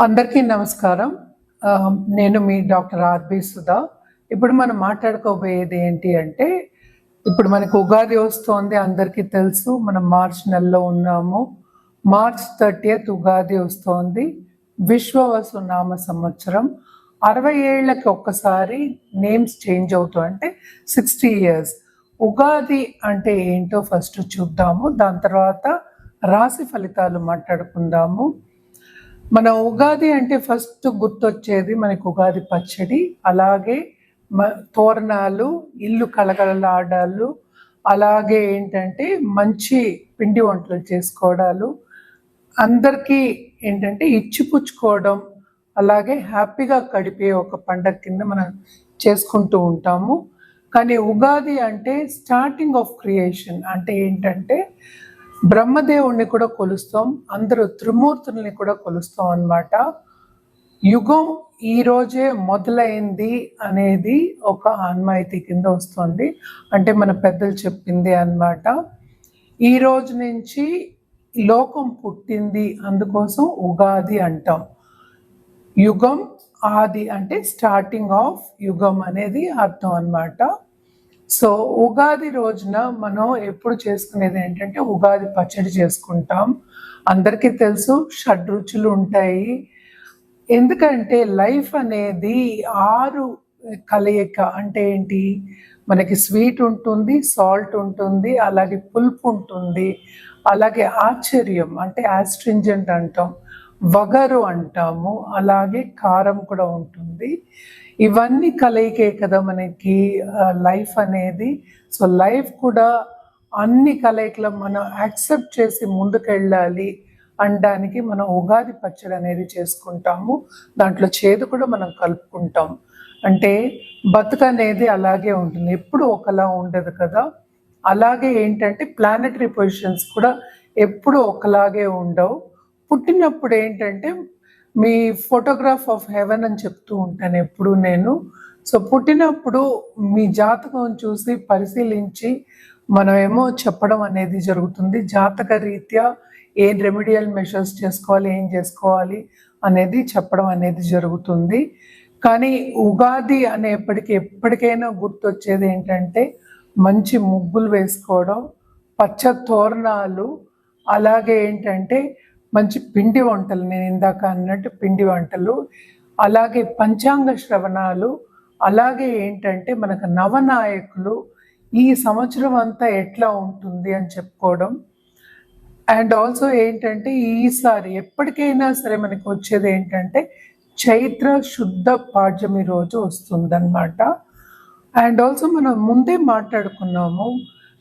అందరికీ నమస్కారం. నేను మీ డాక్టర్ ఆర్‌బి సుధా. ఇప్పుడు మనం మాట్లాడుకోబోయేది ఏంటి అంటే, ఇప్పుడు మనకు ఉగాది వస్తోంది. అందరికీ తెలుసు. మనం మార్చ్ నెలలో ఉన్నాము. మార్చ్ 30th ఉగాది వస్తోంది. విశ్వవసు నామ సంవత్సరం. 60 ఏళ్లకి ఒక్కసారి నేమ్స్ చేంజ్ అవుతాయి. అంటే 60 ఇయర్స్. ఉగాది అంటే ఏంటో ఫస్ట్ చూద్దాము. దాని తర్వాత రాశి ఫలితాలు మాట్లాడుకుందాము. మన ఉగాది అంటే ఫస్ట్ గుర్తొచ్చేది మనకు ఉగాది పచ్చడి, అలాగే తోరణాలు, ఇల్లు కలకలలాడాలు, అలాగే ఏంటంటే మంచి పిండి వంటలు చేసుకోవడాలు, అందరికీ ఏంటంటే ఇచ్చిపుచ్చుకోవడం, అలాగే హ్యాపీగా గడిపే ఒక పండగ కింద మనం చేసుకుంటూ ఉంటాము. కానీ ఉగాది అంటే స్టార్టింగ్ ఆఫ్ క్రియేషన్. అంటే ఏంటంటే బ్రహ్మదేవుణ్ణి కూడా కొలుస్తాం, అందరూ త్రిమూర్తుల్ని కూడా కొలుస్తాం అన్నమాట. యుగం ఈ రోజే మొదలైంది అనేది ఒక ఆన్మాయితీ కింద వస్తుంది. అంటే మన పెద్దలు చెప్పింది అన్నమాట. ఈ రోజు నుంచి లోకం పుట్టింది, అందుకోసం ఉగాది అంటాం. యుగం ఆది అంటే స్టార్టింగ్ ఆఫ్ యుగం అనేది అర్థం అన్నమాట. సో ఉగాది రోజున మనం ఎప్పుడు చేసుకునేది ఏంటంటే ఉగాది పచ్చడి చేసుకుంటాం. అందరికీ తెలుసు షడ్రుచులు ఉంటాయి. ఎందుకంటే లైఫ్ అనేది 6 కలయిక. అంటే ఏంటి, మనకి స్వీట్ ఉంటుంది, సాల్ట్ ఉంటుంది, అలాగే పులుపు ఉంటుంది, అలాగే ఆశ్చర్యం అంటే ఆస్ట్రింజెంట్ అంటాం, వగరు అంటాము, అలాగే కారం కూడా ఉంటుంది. ఇవన్నీ కలయికే కదా మనకి లైఫ్ అనేది. సో లైఫ్ కూడా అన్ని కలయికలు మనం యాక్సెప్ట్ చేసి ముందుకెళ్ళాలి అనడానికి మనం ఉగాది పచ్చడి అనేది చేసుకుంటాము. దాంట్లో చేదు కూడా మనం కలుపుకుంటాం. అంటే బతుకు అనేది అలాగే ఉంటుంది, ఎప్పుడు ఒకలా ఉండదు కదా. అలాగే ఏంటంటే ప్లానెటరీ పొజిషన్స్ కూడా ఎప్పుడు ఒకలాగే ఉండవు. పుట్టినప్పుడు ఏంటంటే మీ ఫోటోగ్రాఫ్ ఆఫ్ హెవెన్ అని చెప్తూ ఉంటాను ఎప్పుడు నేను. సో పుట్టినప్పుడు మీ జాతకం చూసి పరిశీలించి మనమేమో చెప్పడం అనేది జరుగుతుంది. జాతక రీత్యా ఏం రెమెడియల్ మెషర్స్ చేసుకోవాలి, ఏం చేసుకోవాలి అనేది చెప్పడం అనేది జరుగుతుంది. కానీ ఉగాది అనేప్పటికీ ఎప్పటికైనా గుర్తొచ్చేది ఏంటంటే మంచి ముగ్గులు వేసుకోవడం, పచ్చ తోరణాలు, అలాగే ఏంటంటే మంచి పిండి వంటలు, నేను ఇందాక అన్నట్టు పిండి వంటలు, అలాగే పంచాంగ శ్రవణాలు, అలాగే ఏంటంటే మనకు నవనాయకులు ఈ సంవత్సరం అంతా ఎట్లా ఉంటుంది అని చెప్పుకోవడం. అండ్ ఆల్సో ఏంటంటే ఈసారి ఎప్పటికైనా సరే మనకి వచ్చేది ఏంటంటే చైత్ర శుద్ధ పాడ్యమి రోజు వస్తుందన్నమాట. అండ్ ఆల్సో మనం ముందే మాట్లాడుకున్నాము,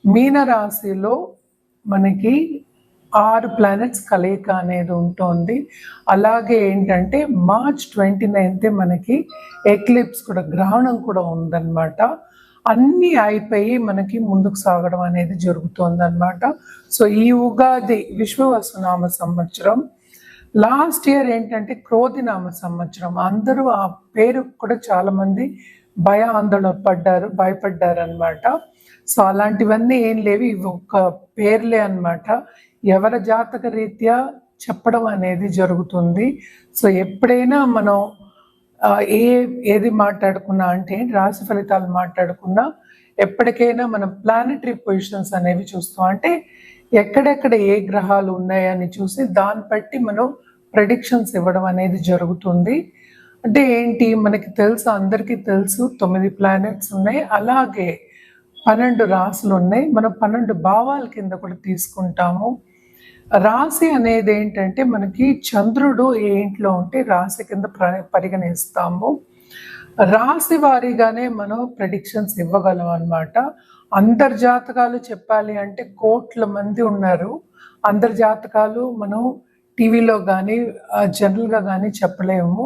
మీనరాశిలో మనకి 6 ప్లానెట్స్ కలయిక అనేది ఉంటుంది. అలాగే ఏంటంటే మార్చ్ 29 మనకి ఎక్లిప్స్ కూడా, గ్రహణం కూడా ఉందన్నమాట. అన్నీ అయిపోయి మనకి ముందుకు సాగడం అనేది జరుగుతుందన్నమాట. సో ఈ ఉగాది విశ్వవసునామ సంవత్సరం. లాస్ట్ ఇయర్ ఏంటంటే క్రోధినామ సంవత్సరం. అందరూ ఆ పేరు కూడా చాలామంది ఆందోళన భయపడ్డారు అనమాట. సో అలాంటివన్నీ ఏం లేవు, ఇవి ఒక్క పేర్లే అనమాట. ఎవరి జాతక రీత్యా చెప్పడం అనేది జరుగుతుంది. సో ఎప్పుడైనా మనం ఏది మాట్లాడుకున్నా అంటే రాశి ఫలితాలు మాట్లాడుకున్నా ఎప్పటికైనా మనం ప్లానెటరీ పొజిషన్స్ అనేవి చూస్తాం. అంటే ఎక్కడెక్కడ ఏ గ్రహాలు ఉన్నాయని చూసి దాన్ని బట్టి మనం ప్రెడిక్షన్స్ ఇవ్వడం అనేది జరుగుతుంది. అంటే ఏంటి, మనకి తెలుసు, అందరికీ తెలుసు 9 ప్లానెట్స్ ఉన్నాయి, అలాగే 12 రాశులు ఉన్నాయి. మనం 12 భావాల కింద కూడా తీసుకుంటాము. రాశి అనేది ఏంటంటే మనకి చంద్రుడు ఏ ఇంట్లో ఉంటే రాశి కింద పరిగణిస్తాము. రాశి వారీగానే మనం ప్రెడిక్షన్స్ ఇవ్వగలం అన్నమాట. అందరి జాతకాలు చెప్పాలి అంటే కోట్ల మంది ఉన్నారు. అందరి జాతకాలు మనం టీవీలో కానీ జనరల్గా కానీ చెప్పలేము.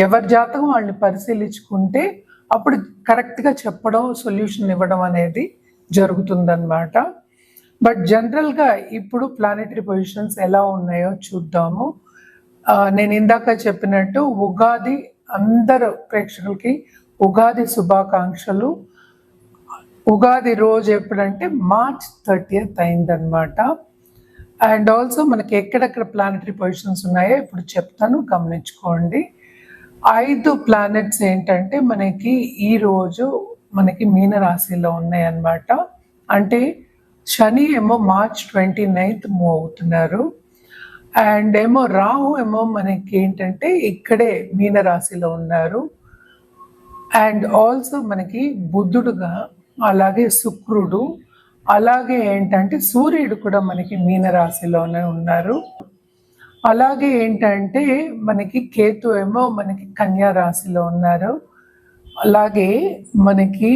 ఎవరి జాతకం వాళ్ళని పరిశీలించుకుంటే అప్పుడు కరెక్ట్గా చెప్పడం, సొల్యూషన్ ఇవ్వడం అనేది జరుగుతుందన్నమాట. బట్ జనరల్గా ఇప్పుడు ప్లానెటరీ పొజిషన్స్ ఎలా ఉన్నాయో చూద్దాము. నేను ఇందాక చెప్పినట్టు ఉగాది, అందరు ప్రేక్షకులకి ఉగాది శుభాకాంక్షలు. ఉగాది రోజు ఎప్పుడంటే మార్చ్ 30th అయిందనమాట. అండ్ ఆల్సో మనకి ఎక్కడెక్కడ ప్లానటరీ పొజిషన్స్ ఉన్నాయో ఇప్పుడు చెప్తాను, గమనించుకోండి. 5 ప్లానెట్స్ ఏంటంటే మనకి ఈరోజు మనకి మీన రాశిలో ఉన్నాయన్నమాట. అంటే శని ఏమో మార్చ్ 29th మూవ్ అవుతున్నారు. అండ్ ఏమో రాహు ఏమో మనకి ఏంటంటే ఇక్కడే మీన రాశిలో ఉన్నారు. అండ్ ఆల్సో మనకి బుద్ధుడుగా, అలాగే శుక్రుడు, అలాగే ఏంటంటే సూర్యుడు కూడా మనకి మీన రాశిలోనే ఉన్నారు. అలాగే ఏంటంటే మనకి కేతు ఏమో మనకి కన్యా రాశిలో ఉన్నారు. అలాగే మనకి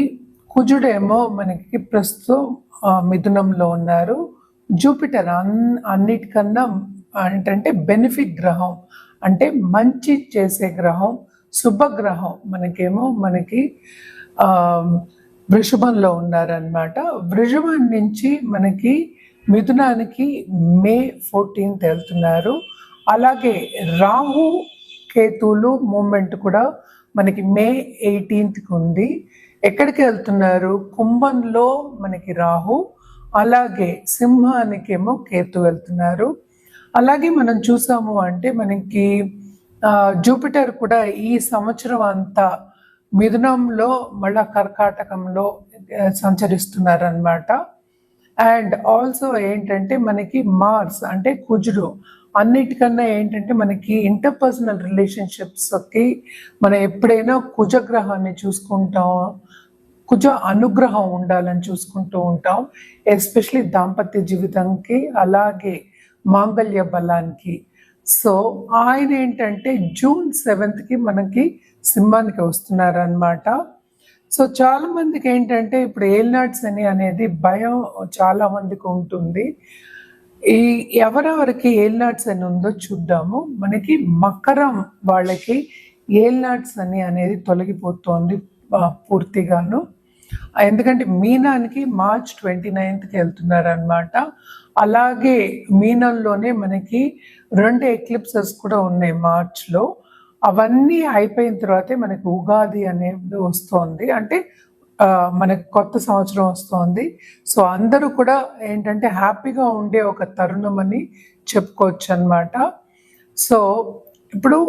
కుజుడేమో మనకి ప్రస్తుతం మిథునంలో ఉన్నారు. జూపిటర్ అన్నిటికన్నా ఏంటంటే బెనిఫిట్ గ్రహం, అంటే మంచి చేసే గ్రహం, శుభగ్రహం మనకేమో మనకి వృషభంలో ఉన్నారనమాట. వృషభం నుంచి మనకి మిథునానికి మే 14th వెళ్తున్నారు. అలాగే రాహు కేతువులు మూమెంట్ కూడా మనకి మే 18th ఉంది. ఎక్కడికి వెళ్తున్నారు? కుంభంలో మనకి రాహు, అలాగే సింహానికేమో కేతు వెళ్తున్నారు. అలాగే మనం చూసాము అంటే మనకి జూపిటర్ కూడా ఈ సంవత్సరం అంతా మిథునంలో మళ్ళా కర్కాటకంలో సంచరిస్తున్నారు అనమాట. అండ్ ఆల్సో ఏంటంటే మనకి మార్స్ అంటే కుజుడు అన్నిటికన్నా ఏంటంటే మనకి ఇంటర్పర్సనల్ రిలేషన్షిప్స్కి మనం ఎప్పుడైనా కుజగ్రహాన్ని చూసుకుంటాం, కుజ అనుగ్రహం ఉండాలని చూసుకుంటూ ఉంటాం, ఎస్పెషలీ దాంపత్య జీవితంకి, అలాగే మాంగళ్య బలానికి. సో ఆయన ఏంటంటే జూన్ 7th మనకి సింహానికి వస్తున్నారనమాట. సో చాలా మందికి ఏంటంటే ఇప్పుడు ఏల్నాడ్స్ అని అనేది భయం చాలా మందికి ఉంటుంది. ఈ ఎవరెవరికి ఏల్నాడ్స్ అని ఉందో చూద్దాము. మనకి మకరం వాళ్ళకి ఏల్నాడ్స్ అని అనేది తొలగిపోతుంది పూర్తిగాను. ఎందుకంటే మీనానికి మార్చ్ 29th వెళ్తున్నారనమాట. అలాగే మీనంలోనే మనకి 2 ఎక్లిప్సెస్ కూడా ఉన్నాయి మార్చ్లో. అవన్నీ అయిపోయిన తర్వాతే మనకి ఉగాది అనేది వస్తుంది, అంటే మనకి కొత్త సంవత్సరం వస్తుంది. సో అందరూ కూడా ఏంటంటే హ్యాపీగా ఉండే ఒక తరుణం అని చెప్పుకోవచ్చు అనమాట. సో ఇప్పుడు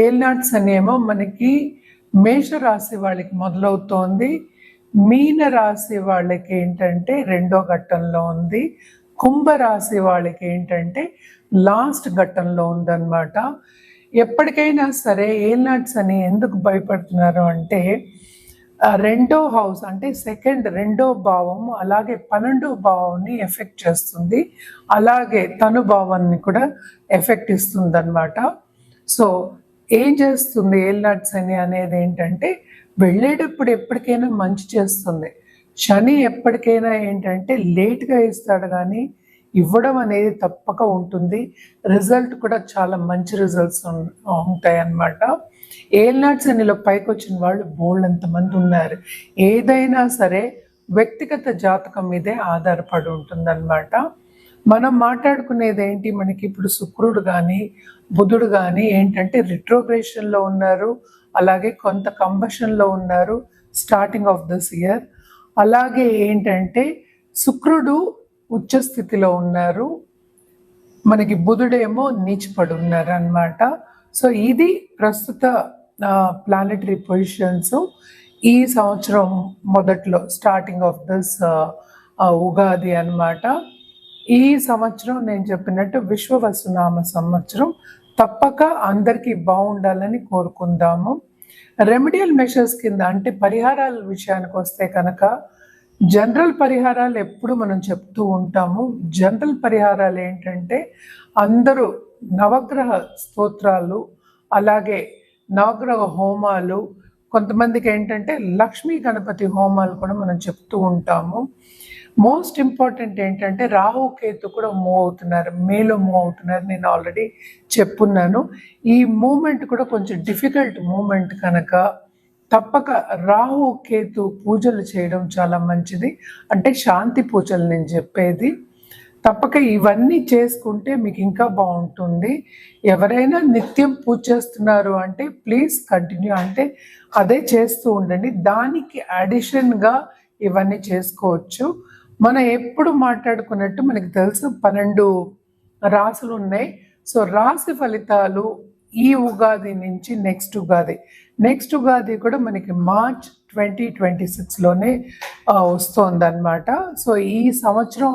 ఏల్నాడ్స్ అనేమో మనకి మేషరాశి వాళ్ళకి మొదలవుతోంది, మీన రాశి వాళ్ళకి ఏంటంటే 2వ ఘట్టంలో ఉంది, కుంభరాశి వాళ్ళకి ఏంటంటే లాస్ట్ ఘట్టంలో ఉందన్నమాట. ఎప్పటికైనా సరే ఏల్నాడ్స్ అని ఎందుకు భయపడుతున్నారు అంటే 2వ హౌస్ అంటే రెండో భావం, అలాగే 12వ భావాన్ని ఎఫెక్ట్ చేస్తుంది, అలాగే తను భావాన్ని కూడా ఎఫెక్ట్ ఇస్తుంది అనమాట. సో ఏం చేస్తుంది ఏల్నాడ్స్ అని అనేది ఏంటంటే వెళ్ళేటప్పుడు ఎప్పటికైనా మంచి చేస్తుంది. శని ఎప్పటికైనా ఏంటంటే లేట్గా ఇస్తాడు, కానీ ఇవ్వడం అనేది తప్పక ఉంటుంది. రిజల్ట్ కూడా చాలా మంచి రిజల్ట్స్ ఉంటాయి అన్నమాట. ఏల్నాడ్స్ అనిలో పైకి వచ్చిన వాళ్ళు బోల్డ్ మంది ఉన్నారు. ఏదైనా సరే వ్యక్తిగత జాతకం మీదే ఆధారపడి ఉంటుందన్నమాట. మనం మాట్లాడుకునేది ఏంటి, మనకి ఇప్పుడు శుక్రుడు కానీ బుధుడు కానీ ఏంటంటే రిట్రోగ్రేషన్లో ఉన్నారు, అలాగే కొంత కంబషన్లో ఉన్నారు స్టార్టింగ్ ఆఫ్ దిస్ ఇయర్. అలాగే ఏంటంటే శుక్రుడు ఉచ్చ స్థితిలో ఉన్నారు, మనకి బుధుడేమో నీచిపడి ఉన్నారు అన్నమాట. సో ఇది ప్రస్తుత ప్లానెటరీ పొజిషన్స్ ఈ సంవత్సరం మొదట్లో స్టార్టింగ్ ఆఫ్ దిస్ ఉగాది అన్నమాట. ఈ సంవత్సరం నేను చెప్పినట్టు విశ్వవసునామ సంవత్సరం, తప్పక అందరికీ బాగుండాలని కోరుకుందాము. రెమెడియల్ మెషర్స్ కింద అంటే పరిహారాల విషయానికి వస్తే కనుక జనరల్ పరిహారాలు ఎప్పుడు మనం చెప్తూ ఉంటాము. జనరల్ పరిహారాలు ఏంటంటే అందరూ నవగ్రహ స్తోత్రాలు, అలాగే నవగ్రహ హోమాలు, కొంతమందికి ఏంటంటే లక్ష్మీ గణపతి హోమాలు కూడా మనం చెప్తూ ఉంటాము. మోస్ట్ ఇంపార్టెంట్ ఏంటంటే రాహు కేతు కూడా మూవ్ అవుతున్నారు, మేలో మూవ్ అవుతున్నారు, నేను ఆల్రెడీ చెప్పున్నాను. ఈ మూమెంట్ కూడా కొంచెం డిఫికల్ట్ మూమెంట్ కనుక తప్పక రాహు కేతు పూజలు చేయడం చాలా మంచిది. అంటే శాంతి పూజలు నేను చెప్పేది. తప్పక ఇవన్నీ చేసుకుంటే మీకు ఇంకా బాగుంటుంది. ఎవరైనా నిత్యం పూజ చేస్తున్నారు అంటే ప్లీజ్ కంటిన్యూ, అంటే అదే చేస్తూ ఉండండి. దానికి అడిషన్గా ఇవన్నీ చేసుకోవచ్చు. మనం ఎప్పుడు మాట్లాడుకున్నట్టు మనకి తెలుసు 12 రాసులు ఉన్నాయి. సో రాశి ఫలితాలు ఈ ఉగాది నుంచి నెక్స్ట్ ఉగాది కూడా మనకి మార్చ్ 2026లోనే వస్తోందన్నమాట. సో ఈ సంవత్సరం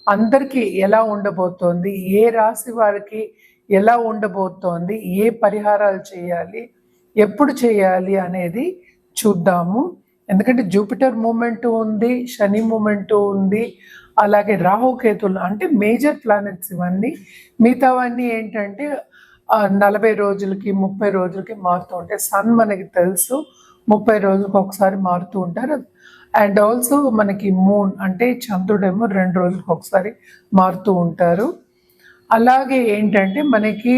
అందరికీ ఎలా ఉండబోతోంది, ఏ రాశి వారికి ఎలా ఉండబోతోంది, ఏ పరిహారాలు చేయాలి, ఎప్పుడు చేయాలి అనేది చూద్దాము. ఎందుకంటే జూపిటర్ మూమెంట్ ఉంది, శని మూమెంట్ ఉంది, అలాగే రాహుకేతులు అంటే మేజర్ ప్లానెట్స్ ఇవన్నీ. మిగతావన్నీ ఏంటంటే 40 రోజులకి 30 రోజులకి మారుతూ ఉంటాయి. సన్ మనకి తెలుసు 30 రోజులకు ఒకసారి మారుతూ ఉంటారు. అండ్ ఆల్సో మనకి మూన్ అంటే చంద్రుడేమో 2 రోజులకు ఒకసారి మారుతూ ఉంటారు. అలాగే ఏంటంటే మనకి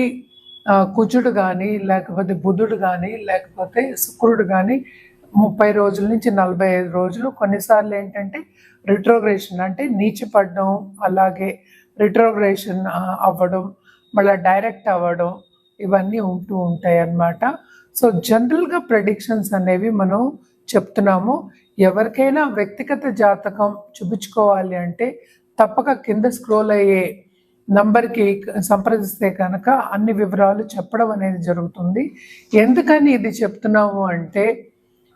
కుజుడు కానీ, లేకపోతే బుధుడు కానీ, లేకపోతే శుక్రుడు కానీ 30 రోజుల నుంచి 45 రోజులు. కొన్నిసార్లు ఏంటంటే రిట్రోగ్రేషన్ అంటే నీచపడడం, అలాగే రిట్రోగ్రేషన్ అవ్వడం, మళ్ళీ డైరెక్ట్ అవ్వడం, ఇవన్నీ ఉంటూ ఉంటాయి అన్నమాట. సో జనరల్గా ప్రెడిక్షన్స్ అనేవి మనం చెప్తున్నాము. ఎవరికైనా వ్యక్తిగత జాతకం చూపించుకోవాలి అంటే తప్పక కింద స్క్రోల్ అయ్యే నంబర్కి సంప్రదిస్తే కనుక అన్ని వివరాలు చెప్పడం అనేది జరుగుతుంది. ఎందుకని ఇది చెప్తున్నాము అంటే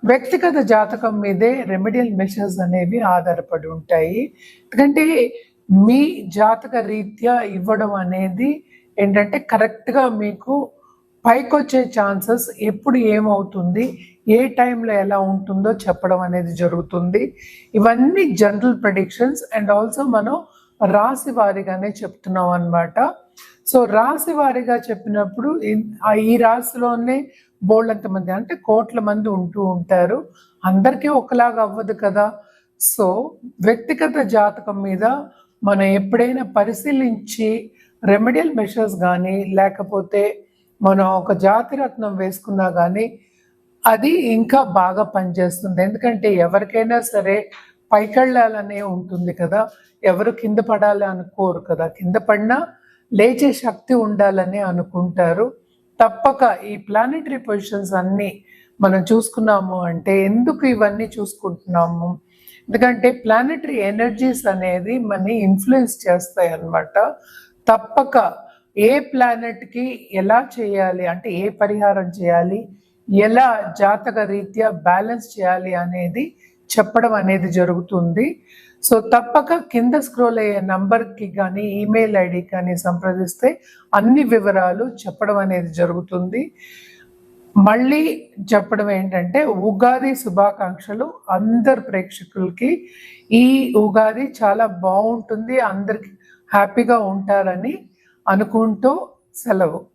వ్యక్తిగత జాతకం మీదే రెమెడియల్ మెషర్స్ అనేవి ఆధారపడి ఉంటాయి. ఎందుకంటే మీ జాతక రీత్యా ఇవ్వడం అనేది ఏంటంటే కరెక్ట్గా మీకు పైకొచ్చే ఛాన్సెస్ ఎప్పుడు ఏమవుతుంది, ఏ టైంలో ఎలా ఉంటుందో చెప్పడం అనేది జరుగుతుంది. ఇవన్నీ జనరల్ ప్రెడిక్షన్స్ అండ్ ఆల్సో మనం రాశి వారిగానే చెప్తున్నాం అన్నమాట. సో రాశి వారిగా చెప్పినప్పుడు ఈ రాశిలోనే బోల్డంత మంది అంటే కోట్ల మంది ఉంటూ ఉంటారు. అందరికీ ఒకలాగా అవ్వదు కదా. సో వ్యక్తిగత జాతకం మీద మనం ఎప్పుడైనా పరిశీలించి రెమెడియల్ మెషర్స్ కానీ, లేకపోతే మనం ఒక జాతిరత్నం వేసుకున్నా కానీ అది ఇంకా బాగా పనిచేస్తుంది. ఎందుకంటే ఎవరికైనా సరే పైకెళ్ళాలనే ఉంటుంది కదా, ఎవరు కింద పడాలి అనుకోరు కదా. కింద పడినా లేచే శక్తి ఉండాలని అనుకుంటారు. తప్పక ఈ ప్లానెటరీ పొజిషన్స్ అన్నీ మనం చూసుకున్నాము అంటే ఎందుకు ఇవన్నీ చూసుకుంటున్నాము, ఎందుకంటే ప్లానెటరీ ఎనర్జీస్ అనేది మనని ఇన్ఫ్లుయెన్స్ చేస్తాయి అన్నమాట. తప్పక ఏ ప్లానెట్కి ఎలా చేయాలి అంటే ఏ పరిహారం చేయాలి, ఎలా జాతక రీత్యా బ్యాలెన్స్ చేయాలి అనేది చెప్పడం అనేది జరుగుతుంది. సో తప్పక కింద స్క్రోల్ అయ్యే నంబర్కి కానీ ఈమెయిల్ ఐడి కానీ సంప్రదిస్తే అన్ని వివరాలు చెప్పడం అనేది జరుగుతుంది. మళ్ళీ చెప్పడం ఏంటంటే ఉగాది శుభాకాంక్షలు అందరు ప్రేక్షకులకి. ఈ ఉగాది చాలా బాగుంటుంది, అందరికి హ్యాపీగా ఉంటారని అనుకుంటూ సెలవు.